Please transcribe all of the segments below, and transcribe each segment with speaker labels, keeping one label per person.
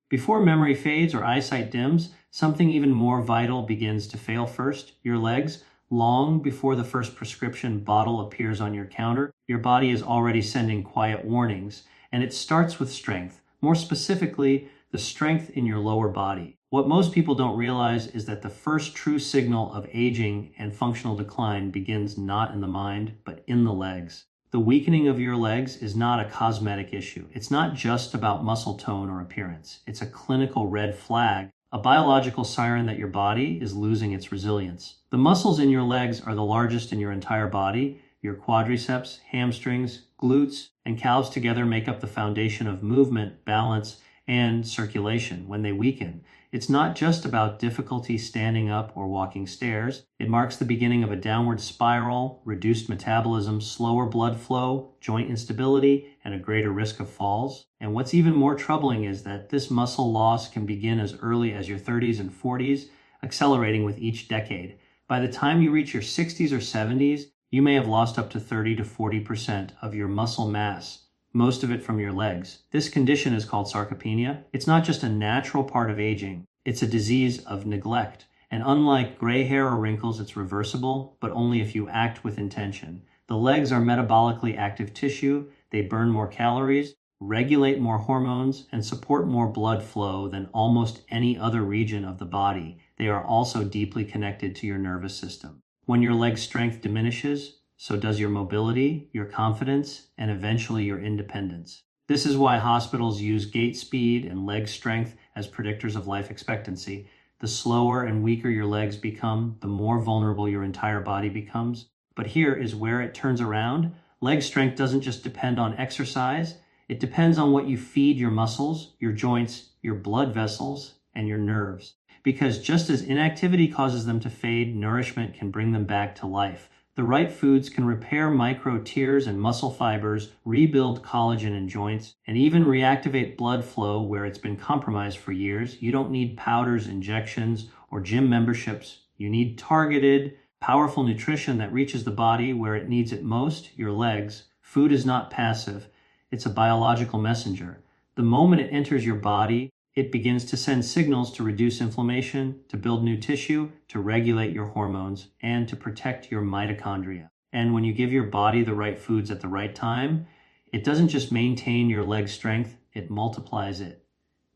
Speaker 1: Before memory fades or eyesight dims, something even more vital begins to fail first: your legs. Long before the first prescription bottle appears on your counter, your body is already sending quiet warnings, and it starts with strength. More specifically, the strength in your lower body. What most people don't realize is that the first true signal of aging and functional decline begins not in the mind, but in the legs. The weakening of your legs is not a cosmetic issue. It's not just about muscle tone or appearance. It's a clinical red flag, a biological siren that your body is losing its resilience. The muscles in your legs are the largest in your entire body. Your quadriceps, hamstrings, glutes, and calves together make up the foundation of movement, balance, and circulation. When they weaken, it's not just about difficulty standing up or walking stairs. It marks the beginning of a downward spiral, reduced metabolism, slower blood flow, joint instability, and a greater risk of falls. And what's even more troubling is that this muscle loss can begin as early as your 30s and 40s, accelerating with each decade. By the time you reach your 60s or 70s, you may have lost up to 30 to 40% of your muscle mass, most of it from your legs. This condition is called sarcopenia. It's not just a natural part of aging, it's a disease of neglect. And unlike gray hair or wrinkles, it's reversible, but only if you act with intention. The legs are metabolically active tissue. They burn more calories, regulate more hormones, and support more blood flow than almost any other region of the body. They are also deeply connected to your nervous system. When your leg strength diminishes, so does your mobility, your confidence, and eventually your independence. This is why hospitals use gait speed and leg strength as predictors of life expectancy. The slower and weaker your legs become, the more vulnerable your entire body becomes. But here is where it turns around. Leg strength doesn't just depend on exercise. It depends on what you feed your muscles, your joints, your blood vessels, and your nerves. Because just as inactivity causes them to fade, nourishment can bring them back to life. The right foods can repair micro tears and muscle fibers, rebuild collagen in joints, and even reactivate blood flow where it's been compromised for years. You don't need powders, injections, or gym memberships. You need targeted, powerful nutrition that reaches the body where it needs it most, your legs. Food is not passive. It's a biological messenger. The moment it enters your body, it begins to send signals to reduce inflammation, to build new tissue, to regulate your hormones, and to protect your mitochondria. And when you give your body the right foods at the right time, it doesn't just maintain your leg strength, it multiplies it.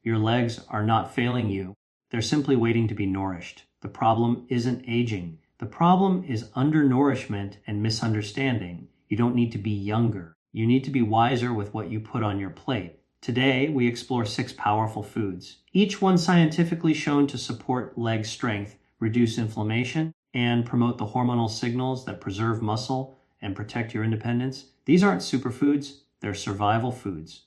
Speaker 1: Your legs are not failing you. They're simply waiting to be nourished. The problem isn't aging. The problem is undernourishment and misunderstanding. You don't need to be younger. You need to be wiser with what you put on your plate. Today, we explore 6 powerful foods, each one scientifically shown to support leg strength, reduce inflammation, and promote the hormonal signals that preserve muscle and protect your independence. These aren't superfoods, they're survival foods.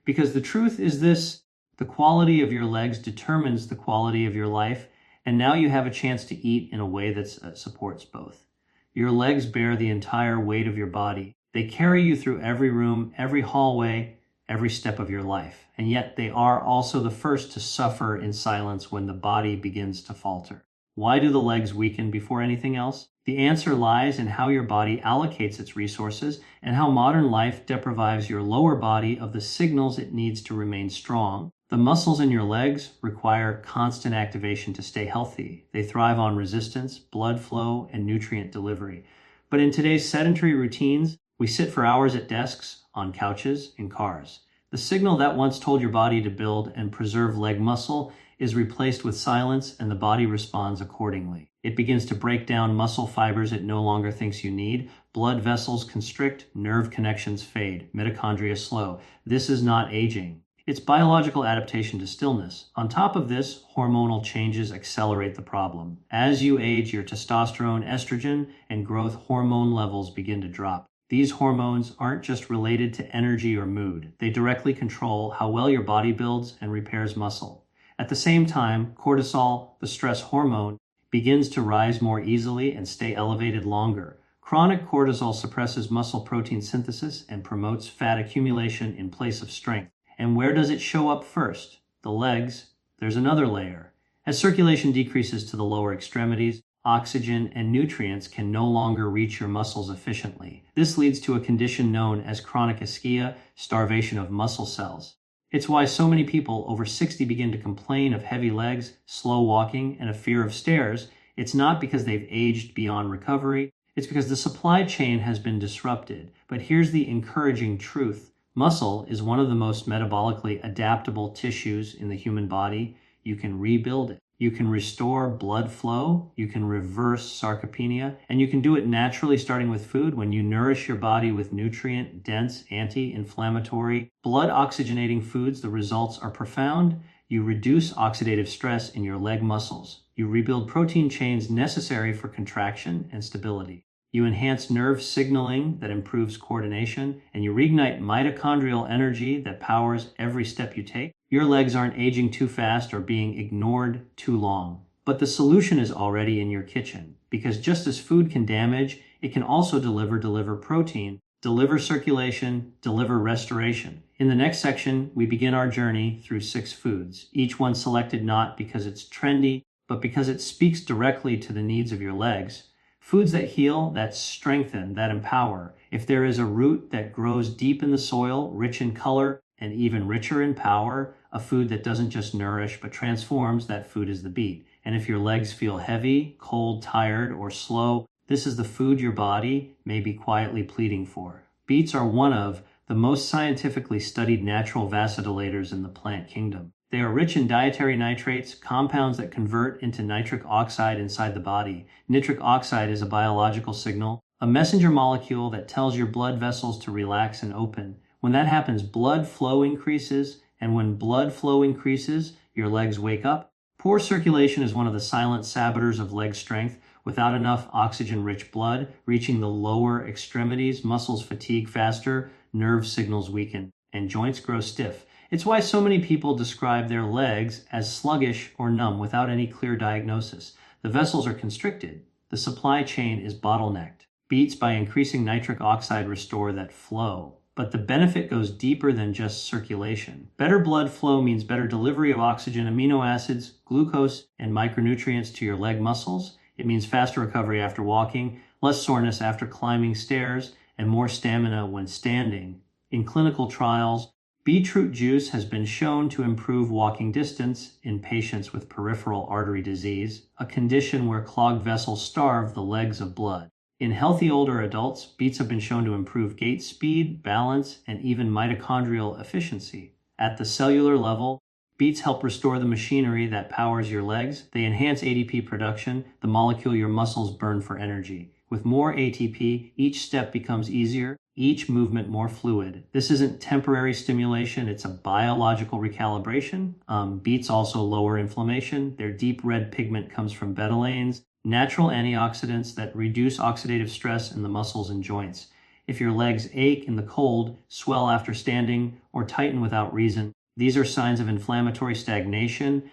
Speaker 1: Because the truth is this: the quality of your legs determines the quality of your life, and now you have a chance to eat in a way that supports both. Your legs bear the entire weight of your body. They carry you through every room, every hallway, every step of your life. And yet they are also the first to suffer in silence when the body begins to falter. Why do the legs weaken before anything else? The answer lies in how your body allocates its resources and how modern life deprives your lower body of the signals it needs to remain strong. The muscles in your legs require constant activation to stay healthy. They thrive on resistance, blood flow, and nutrient delivery. But in today's sedentary routines, we sit for hours at desks, on couches, in cars. The signal that once told your body to build and preserve leg muscle is replaced with silence, and the body responds accordingly. It begins to break down muscle fibers it no longer thinks you need. Blood vessels constrict, nerve connections fade, mitochondria slow. This is not aging. It's biological adaptation to stillness. On top of this, hormonal changes accelerate the problem. As you age, your testosterone, estrogen, and growth hormone levels begin to drop. These hormones aren't just related to energy or mood. They directly control how well your body builds and repairs muscle. At the same time, cortisol, the stress hormone, begins to rise more easily and stay elevated longer. Chronic cortisol suppresses muscle protein synthesis and promotes fat accumulation in place of strength. And where does it show up first? The legs. There's another layer. As circulation decreases to the lower extremities, oxygen and nutrients can no longer reach your muscles efficiently. This leads to a condition known as chronic ischemia, starvation of muscle cells. It's why so many people over 60 begin to complain of heavy legs, slow walking, and a fear of stairs. It's not because they've aged beyond recovery. It's because the supply chain has been disrupted. But here's the encouraging truth. Muscle is one of the most metabolically adaptable tissues in the human body. You can rebuild it. You can restore blood flow, you can reverse sarcopenia, and you can do it naturally starting with food when you nourish your body with nutrient-dense, anti-inflammatory, blood-oxygenating foods. The results are profound. You reduce oxidative stress in your leg muscles. You rebuild protein chains necessary for contraction and stability. You enhance nerve signaling that improves coordination, and you reignite mitochondrial energy that powers every step you take. Your legs aren't aging too fast or being ignored too long. But the solution is already in your kitchen, because just as food can damage, it can also deliver protein, deliver circulation, deliver restoration. In the next section, we begin our journey through 6 foods, each one selected not because it's trendy, but because it speaks directly to the needs of your legs. Foods that heal, that strengthen, that empower. If there is a root that grows deep in the soil, rich in color, and even richer in power, a food that doesn't just nourish but transforms, that food is the beet. And if your legs feel heavy, cold, tired, or slow, this is the food your body may be quietly pleading for. Beets are one of the most scientifically studied natural vasodilators in the plant kingdom. They are rich in dietary nitrates, compounds that convert into nitric oxide inside the body. Nitric oxide is a biological signal, a messenger molecule that tells your blood vessels to relax and open. When that happens, blood flow increases, and when blood flow increases, your legs wake up. Poor circulation is one of the silent saboteurs of leg strength. Without enough oxygen-rich blood reaching the lower extremities, muscles fatigue faster, nerve signals weaken, and joints grow stiff. It's why so many people describe their legs as sluggish or numb without any clear diagnosis. The vessels are constricted. The supply chain is bottlenecked. Beets, by increasing nitric oxide, restore that flow. But the benefit goes deeper than just circulation. Better blood flow means better delivery of oxygen, amino acids, glucose, and micronutrients to your leg muscles. It means faster recovery after walking, less soreness after climbing stairs, and more stamina when standing. In clinical trials, beetroot juice has been shown to improve walking distance in patients with peripheral artery disease, a condition where clogged vessels starve the legs of blood. In healthy older adults, beets have been shown to improve gait speed, balance, and even mitochondrial efficiency. At the cellular level, beets help restore the machinery that powers your legs. They enhance ATP production, the molecule your muscles burn for energy. With more ATP, each step becomes easier, each movement more fluid. This isn't temporary stimulation, it's a biological recalibration. Beets also lower inflammation. Their deep red pigment comes from betalains, natural antioxidants that reduce oxidative stress in the muscles and joints. If your legs ache in the cold, swell after standing, or tighten without reason, these are signs of inflammatory stagnation,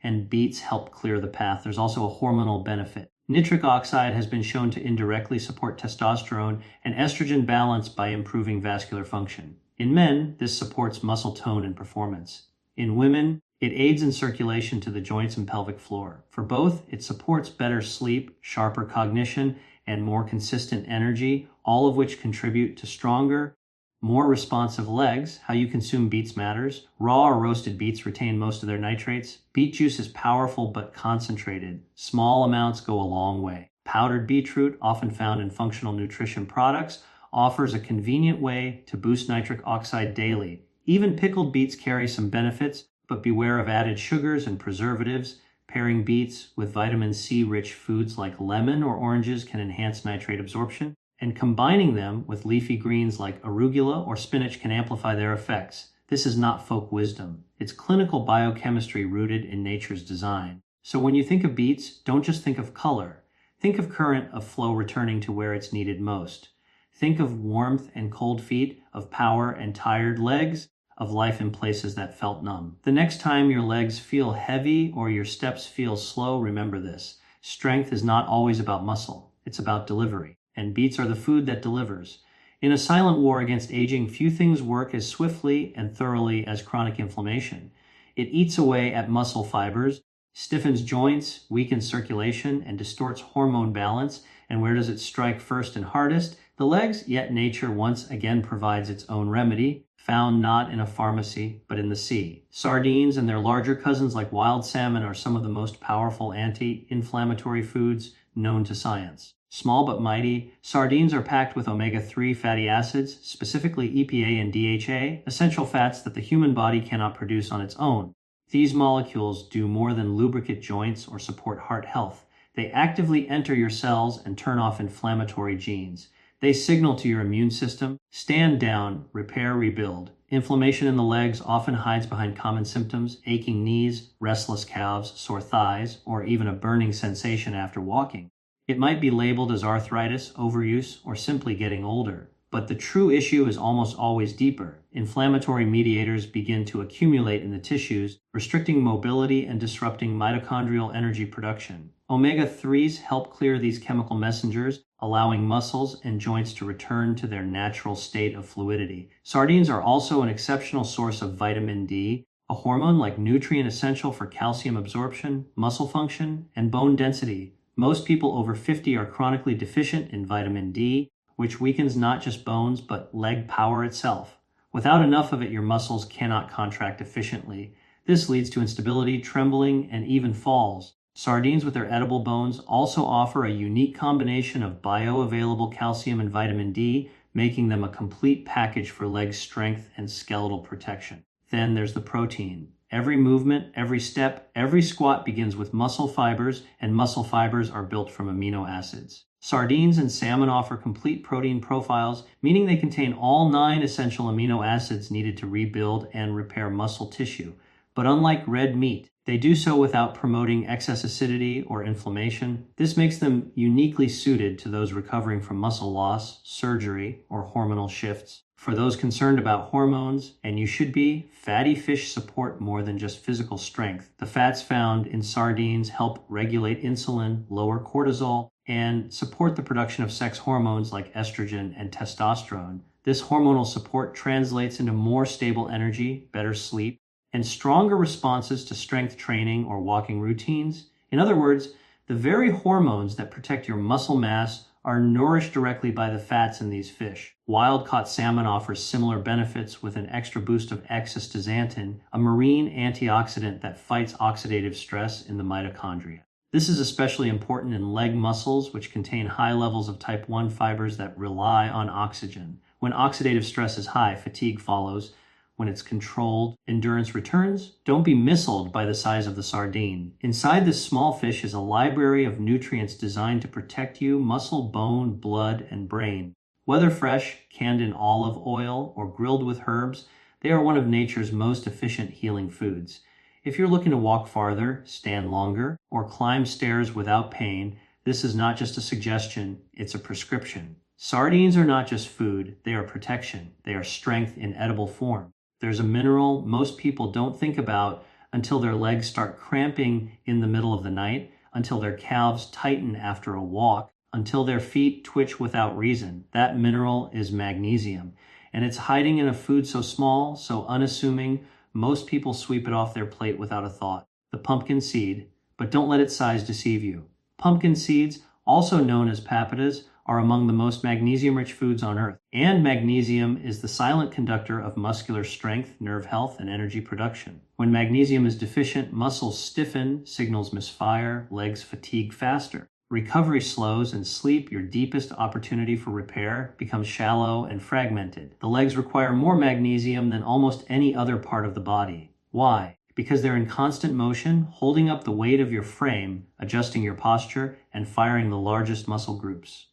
Speaker 1: and beets help clear the path. There's also a hormonal benefit. Nitric oxide has been shown to indirectly support testosterone and estrogen balance by improving vascular function. In men, this supports muscle tone and performance. In women, it aids in circulation to the joints and pelvic floor. For both, it supports better sleep, sharper cognition, and more consistent energy, all of which contribute to stronger, more responsive legs. How you consume beets matters. Raw or roasted beets retain most of their nitrates. Beet juice is powerful but concentrated. Small amounts go a long way. Powdered beetroot, often found in functional nutrition products, offers a convenient way to boost nitric oxide daily. Even pickled beets carry some benefits, but beware of added sugars and preservatives. Pairing beets with vitamin C-rich foods like lemon or oranges can enhance nitrate absorption, and combining them with leafy greens like arugula or spinach can amplify their effects. This is not folk wisdom. It's clinical biochemistry rooted in nature's design. So when you think of beets, don't just think of color. Think of current of flow returning to where it's needed most. Think of warmth and cold feet, of power and tired legs, of life in places that felt numb. The next time your legs feel heavy or your steps feel slow, remember this. Strength is not always about muscle. It's about delivery. And beets are the food that delivers. In a silent war against aging, few things work as swiftly and thoroughly as chronic inflammation. It eats away at muscle fibers, stiffens joints, weakens circulation, and distorts hormone balance. And where does it strike first and hardest? The legs, yet nature once again provides its own remedy. found not in a pharmacy, but in the sea. Sardines and their larger cousins like wild salmon are some of the most powerful anti-inflammatory foods known to science. Small but mighty, sardines are packed with omega-3 fatty acids, specifically EPA and DHA, essential fats that the human body cannot produce on its own. These molecules do more than lubricate joints or support heart health. They actively enter your cells and turn off inflammatory genes. They signal to your immune system, stand down, repair, rebuild. Inflammation in the legs often hides behind common symptoms, aching knees, restless calves, sore thighs, or even a burning sensation after walking. It might be labeled as arthritis, overuse, or simply getting older. But the true issue is almost always deeper. Inflammatory mediators begin to accumulate in the tissues, restricting mobility and disrupting mitochondrial energy production. Omega-3s help clear these chemical messengers, allowing muscles and joints to return to their natural state of fluidity. Sardines are also an exceptional source of vitamin D, a hormone like nutrient essential for calcium absorption, muscle function, and bone density. Most people over 50 are chronically deficient in vitamin D, which weakens not just bones, but leg power itself. Without enough of it, your muscles cannot contract efficiently. This leads to instability, trembling, and even falls. Sardines with their edible bones also offer a unique combination of bioavailable calcium and vitamin D, making them a complete package for leg strength and skeletal protection. Then there's the protein. Every movement, every step, every squat begins with muscle fibers, and muscle fibers are built from amino acids. Sardines and salmon offer complete protein profiles, meaning they contain all 9 essential amino acids needed to rebuild and repair muscle tissue. But unlike red meat, they do so without promoting excess acidity or inflammation. This makes them uniquely suited to those recovering from muscle loss, surgery, or hormonal shifts. For those concerned about hormones, and you should be, fatty fish support more than just physical strength. The fats found in sardines help regulate insulin, lower cortisol, and support the production of sex hormones like estrogen and testosterone. This hormonal support translates into more stable energy, better sleep, and stronger responses to strength training or walking routines. In other words, the very hormones that protect your muscle mass are nourished directly by the fats in these fish. Wild-caught salmon offers similar benefits with an extra boost of x-astaxanthin, a marine antioxidant that fights oxidative stress in the mitochondria. This is especially important in leg muscles, which contain high levels of type 1 fibers that rely on oxygen. When oxidative stress is high, fatigue follows. When it's controlled, endurance returns. Don't be missiled by the size of the sardine. Inside this small fish is a library of nutrients designed to protect you, muscle, bone, blood, and brain. Whether fresh, canned in olive oil, or grilled with herbs, they are one of nature's most efficient healing foods. If you're looking to walk farther, stand longer, or climb stairs without pain, this is not just a suggestion, it's a prescription. Sardines are not just food, they are protection. They are strength in edible form. There's a mineral most people don't think about until their legs start cramping in the middle of the night, until their calves tighten after a walk, until their feet twitch without reason. That mineral is magnesium, and it's hiding in a food so small, so unassuming, most people sweep it off their plate without a thought. The pumpkin seed, but don't let its size deceive you. Pumpkin seeds, also known as papatas, are among the most magnesium-rich foods on earth. And magnesium is the silent conductor of muscular strength, nerve health, and energy production. When magnesium is deficient, muscles stiffen, signals misfire, legs fatigue faster. Recovery slows, and sleep, your deepest opportunity for repair, becomes shallow and fragmented. The legs require more magnesium than almost any other part of the body. Why? Because they're in constant motion, holding up the weight of your frame, adjusting your posture, and firing the largest muscle groups.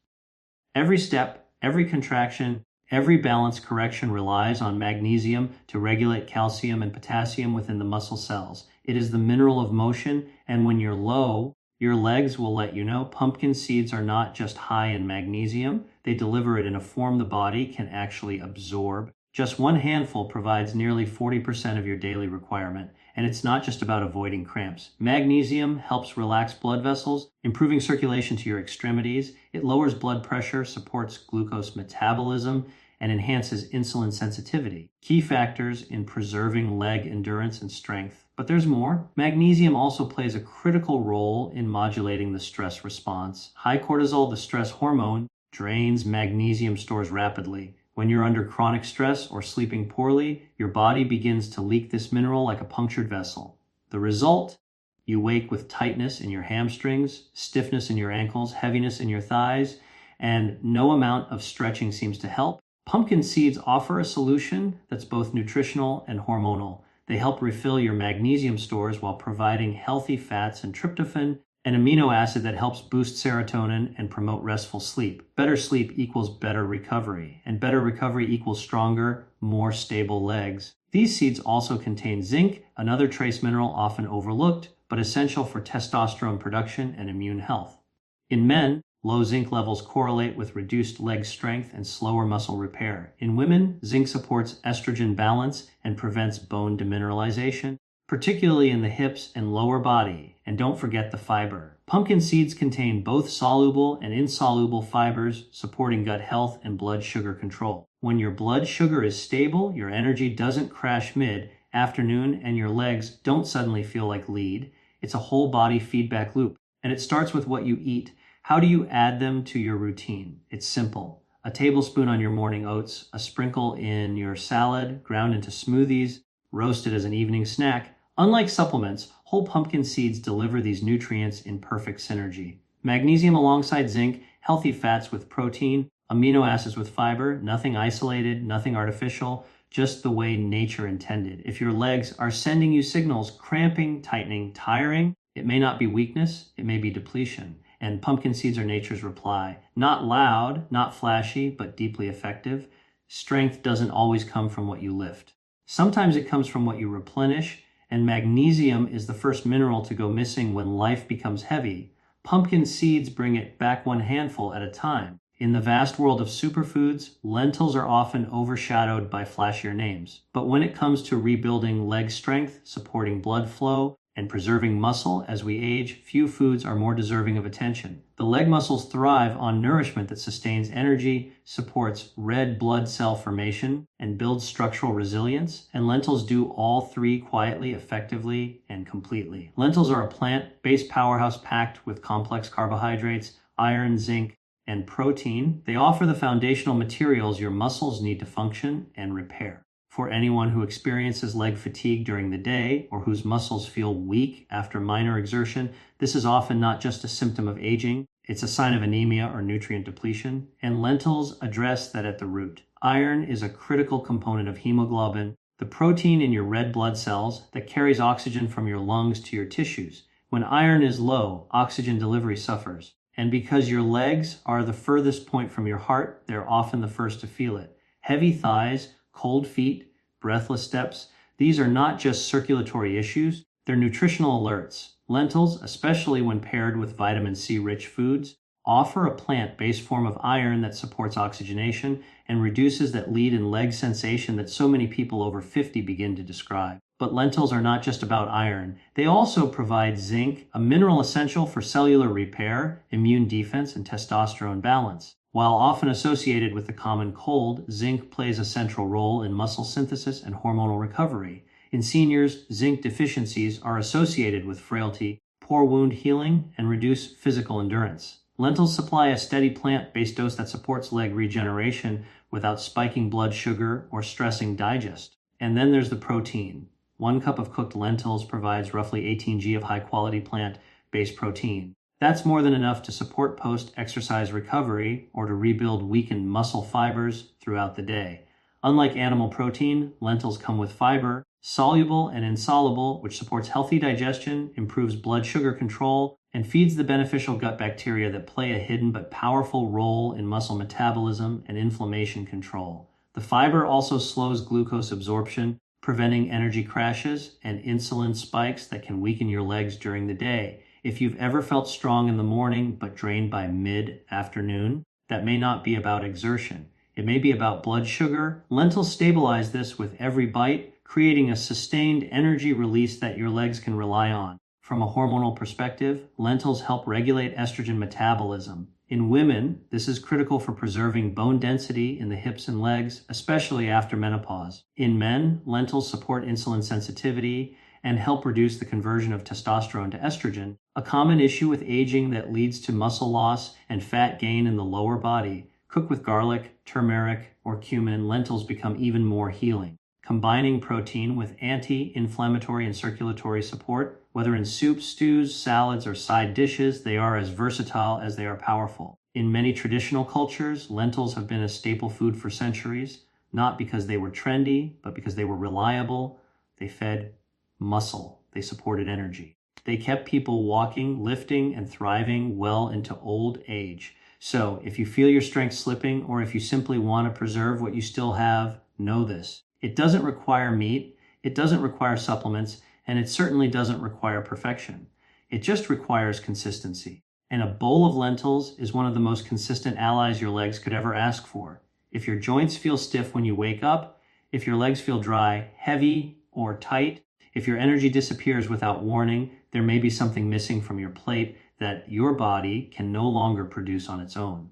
Speaker 1: Every step, every contraction, every balance correction relies on magnesium to regulate calcium and potassium within the muscle cells. It is the mineral of motion, and when you're low, your legs will let you know. Pumpkin seeds are not just high in magnesium, they deliver it in a form the body can actually absorb. Just one handful provides nearly 40% of your daily requirement. And it's not just about avoiding cramps. Magnesium helps relax blood vessels, improving circulation to your extremities. It lowers blood pressure, supports glucose metabolism, and enhances insulin sensitivity. Key factors in preserving leg endurance and strength. But there's more. Magnesium also plays a critical role in modulating the stress response. High cortisol, the stress hormone, drains magnesium stores rapidly. When you're under chronic stress or sleeping poorly, your body begins to leak this mineral like a punctured vessel. The result? You wake with tightness in your hamstrings, stiffness in your ankles, heaviness in your thighs, and no amount of stretching seems to help. Pumpkin seeds offer a solution that's both nutritional and hormonal. They help refill your magnesium stores while providing healthy fats and tryptophan, an amino acid that helps boost serotonin and promote restful sleep. Better sleep equals better recovery, and better recovery equals stronger, more stable legs. These seeds also contain zinc, another trace mineral often overlooked, but essential for testosterone production and immune health. In men, low zinc levels correlate with reduced leg strength and slower muscle repair. In women, zinc supports estrogen balance and prevents bone demineralization, particularly in the hips and lower body. And don't forget the fiber. Pumpkin seeds contain both soluble and insoluble fibers, supporting gut health and blood sugar control. When your blood sugar is stable, your energy doesn't crash mid-afternoon and your legs don't suddenly feel like lead. It's a whole body feedback loop, and it starts with what you eat. How do you add them to your routine? It's simple. A tablespoon on your morning oats, a sprinkle in your salad, ground into smoothies, roasted as an evening snack. Unlike supplements, whole pumpkin seeds deliver these nutrients in perfect synergy. Magnesium alongside zinc, healthy fats with protein, amino acids with fiber, nothing isolated, nothing artificial, just the way nature intended. If your legs are sending you signals, cramping, tightening, tiring, it may not be weakness, it may be depletion. And pumpkin seeds are nature's reply. Not loud, not flashy, but deeply effective. Strength doesn't always come from what you lift. Sometimes it comes from what you replenish, and magnesium is the first mineral to go missing when life becomes heavy. Pumpkin seeds bring it back one handful at a time. In the vast world of superfoods, lentils are often overshadowed by flashier names. But when it comes to rebuilding leg strength, supporting blood flow, and preserving muscle as we age, few foods are more deserving of attention. The leg muscles thrive on nourishment that sustains energy, supports red blood cell formation, and builds structural resilience, and lentils do all three quietly, effectively, and completely. Lentils are a plant-based powerhouse packed with complex carbohydrates, iron, zinc, and protein. They offer the foundational materials your muscles need to function and repair. For anyone who experiences leg fatigue during the day or whose muscles feel weak after minor exertion, this is often not just a symptom of aging, it's a sign of anemia or nutrient depletion, and lentils address that at the root. Iron is a critical component of hemoglobin, the protein in your red blood cells that carries oxygen from your lungs to your tissues. When iron is low, oxygen delivery suffers. And because your legs are the furthest point from your heart, they're often the first to feel it. Heavy thighs, cold feet, breathless steps, these are not just circulatory issues, they're nutritional alerts. Lentils, especially when paired with vitamin C-rich foods, offer a plant-based form of iron that supports oxygenation and reduces that lead and leg sensation that so many people over 50 begin to describe. But lentils are not just about iron. They also provide zinc, a mineral essential for cellular repair, immune defense, and testosterone balance. While often associated with the common cold, zinc plays a central role in muscle synthesis and hormonal recovery. In seniors, zinc deficiencies are associated with frailty, poor wound healing, and reduced physical endurance. Lentils supply a steady plant-based dose that supports leg regeneration without spiking blood sugar or stressing digest. And then there's the protein. 1 cup of cooked lentils provides roughly 18 g of high-quality plant-based protein. That's more than enough to support post-exercise recovery or to rebuild weakened muscle fibers throughout the day. Unlike animal protein, lentils come with fiber, soluble and insoluble, which supports healthy digestion, improves blood sugar control, and feeds the beneficial gut bacteria that play a hidden but powerful role in muscle metabolism and inflammation control. The fiber also slows glucose absorption, preventing energy crashes and insulin spikes that can weaken your legs during the day. If you've ever felt strong in the morning but drained by mid-afternoon, that may not be about exertion. It may be about blood sugar. Lentils stabilize this with every bite, creating a sustained energy release that your legs can rely on. From a hormonal perspective, lentils help regulate estrogen metabolism. In women, this is critical for preserving bone density in the hips and legs, especially after menopause. In men, lentils support insulin sensitivity and help reduce the conversion of testosterone to estrogen, a common issue with aging that leads to muscle loss and fat gain in the lower body. Cook with garlic, turmeric, or cumin, lentils become even more healing. Combining protein with anti-inflammatory and circulatory support, whether in soups, stews, salads, or side dishes, they are as versatile as they are powerful. In many traditional cultures, lentils have been a staple food for centuries, not because they were trendy, but because they were reliable. They fed muscle. They supported energy. They kept people walking, lifting, and thriving well into old age. So if you feel your strength slipping, or if you simply want to preserve what you still have, know this. It doesn't require meat, it doesn't require supplements, and it certainly doesn't require perfection. It just requires consistency. And a bowl of lentils is one of the most consistent allies your legs could ever ask for. If your joints feel stiff when you wake up, if your legs feel dry, heavy, or tight, if your energy disappears without warning, there may be something missing from your plate that your body can no longer produce on its own.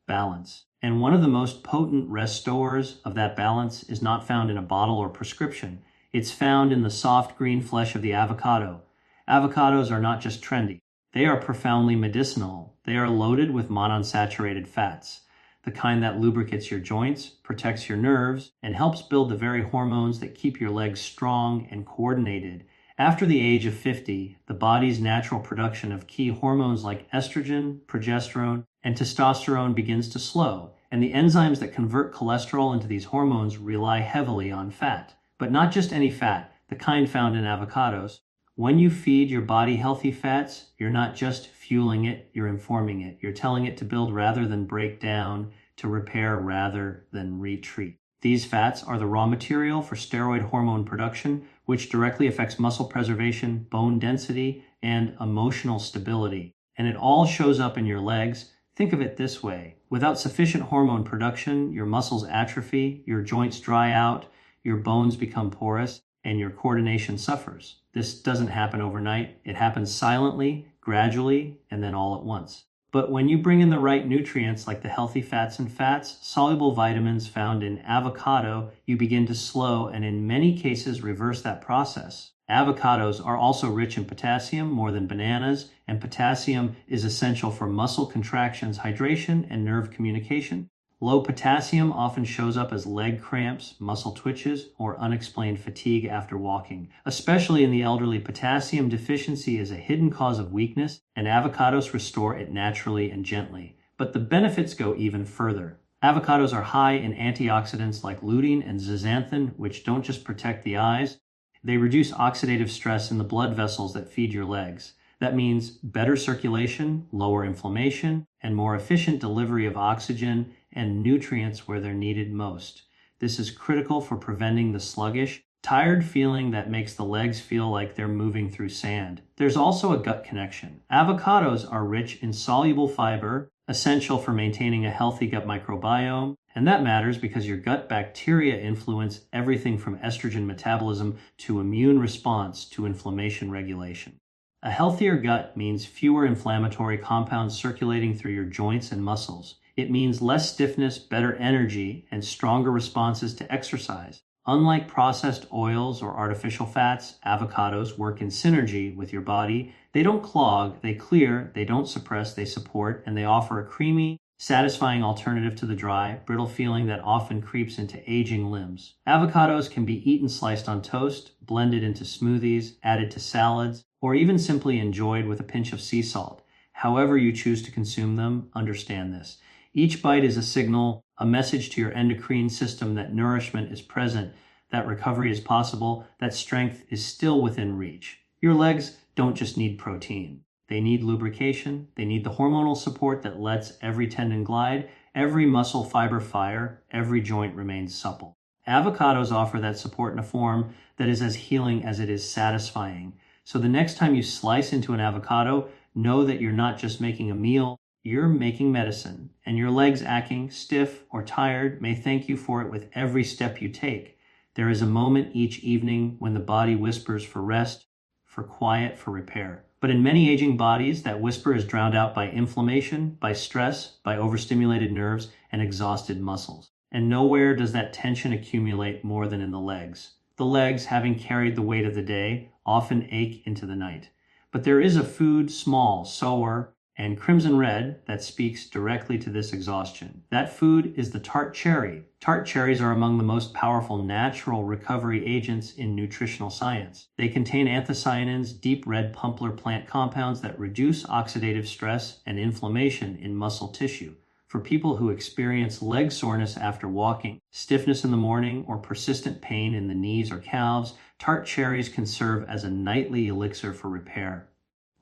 Speaker 1: Balance. And one of the most potent restorers of that balance is not found in a bottle or prescription. It's found in the soft green flesh of the avocado. Avocados are not just trendy. They are profoundly medicinal. They are loaded with monounsaturated fats, the kind that lubricates your joints, protects your nerves, and helps build the very hormones that keep your legs strong and coordinated. After the age of 50, the body's natural production of key hormones like estrogen, progesterone, and testosterone begins to slow, and the enzymes that convert cholesterol into these hormones rely heavily on fat. But not just any fat, the kind found in avocados. When you feed your body healthy fats, you're not just fueling it, you're informing it. You're telling it to build rather than break down, to repair rather than retreat. These fats are the raw material for steroid hormone production, which directly affects muscle preservation, bone density, and emotional stability. And it all shows up in your legs. Think of it this way. Without sufficient hormone production, your muscles atrophy, your joints dry out, your bones become porous, and your coordination suffers. This doesn't happen overnight. It happens silently, gradually, and then all at once. But when you bring in the right nutrients like the healthy fats and fats, soluble vitamins found in avocado, you begin to slow and in many cases reverse that process. Avocados are also rich in potassium more than bananas, and potassium is essential for muscle contractions, hydration, and nerve communication. Low potassium often shows up as leg cramps, muscle twitches, or unexplained fatigue after walking. Especially in the elderly, potassium deficiency is a hidden cause of weakness, and avocados restore it naturally and gently. But the benefits go even further. Avocados are high in antioxidants like lutein and zeaxanthin, which don't just protect the eyes, they reduce oxidative stress in the blood vessels that feed your legs. That means better circulation, lower inflammation, and more efficient delivery of oxygen and nutrients where they're needed most. This is critical for preventing the sluggish, tired feeling that makes the legs feel like they're moving through sand. There's also a gut connection. Avocados are rich in soluble fiber, essential for maintaining a healthy gut microbiome, and that matters because your gut bacteria influence everything from estrogen metabolism to immune response to inflammation regulation. A healthier gut means fewer inflammatory compounds circulating through your joints and muscles. It means less stiffness, better energy, and stronger responses to exercise. Unlike processed oils or artificial fats, avocados work in synergy with your body. They don't clog, they clear, they don't suppress, they support, and they offer a creamy, satisfying alternative to the dry, brittle feeling that often creeps into aging limbs. Avocados can be eaten sliced on toast, blended into smoothies, added to salads, or even simply enjoyed with a pinch of sea salt. However you choose to consume them, understand this. Each bite is a signal, a message to your endocrine system that nourishment is present, that recovery is possible, that strength is still within reach. Your legs don't just need protein. They need lubrication. They need the hormonal support that lets every tendon glide, every muscle fiber fire, every joint remains supple. Avocados offer that support in a form that is as healing as it is satisfying. So the next time you slice into an avocado, know that you're not just making a meal, you're making medicine, and your legs aching, stiff, or tired may thank you for it with every step you take. There is a moment each evening when the body whispers for rest, for quiet, for repair. But in many aging bodies, that whisper is drowned out by inflammation, by stress, by overstimulated nerves, and exhausted muscles. And nowhere does that tension accumulate more than in the legs. The legs, having carried the weight of the day, often ache into the night. But there is a food small, sower, and crimson red that speaks directly to this exhaustion. That food is the tart cherry. Tart cherries are among the most powerful natural recovery agents in nutritional science. They contain anthocyanins, deep red pumpler plant compounds that reduce oxidative stress and inflammation in muscle tissue. For people who experience leg soreness after walking, stiffness in the morning, or persistent pain in the knees or calves, tart cherries can serve as a nightly elixir for repair.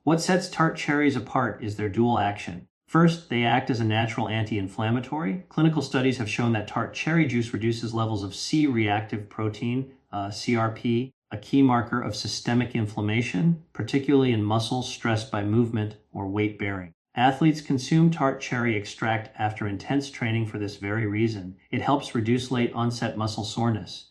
Speaker 1: What sets tart cherries apart is their dual action. First, they act as a natural anti-inflammatory. Clinical studies have shown that tart cherry juice reduces levels of C-reactive protein, CRP, a key marker of systemic inflammation, particularly in muscles stressed by movement or weight bearing. Athletes consume tart cherry extract after intense training for this very reason. It helps reduce late onset muscle soreness.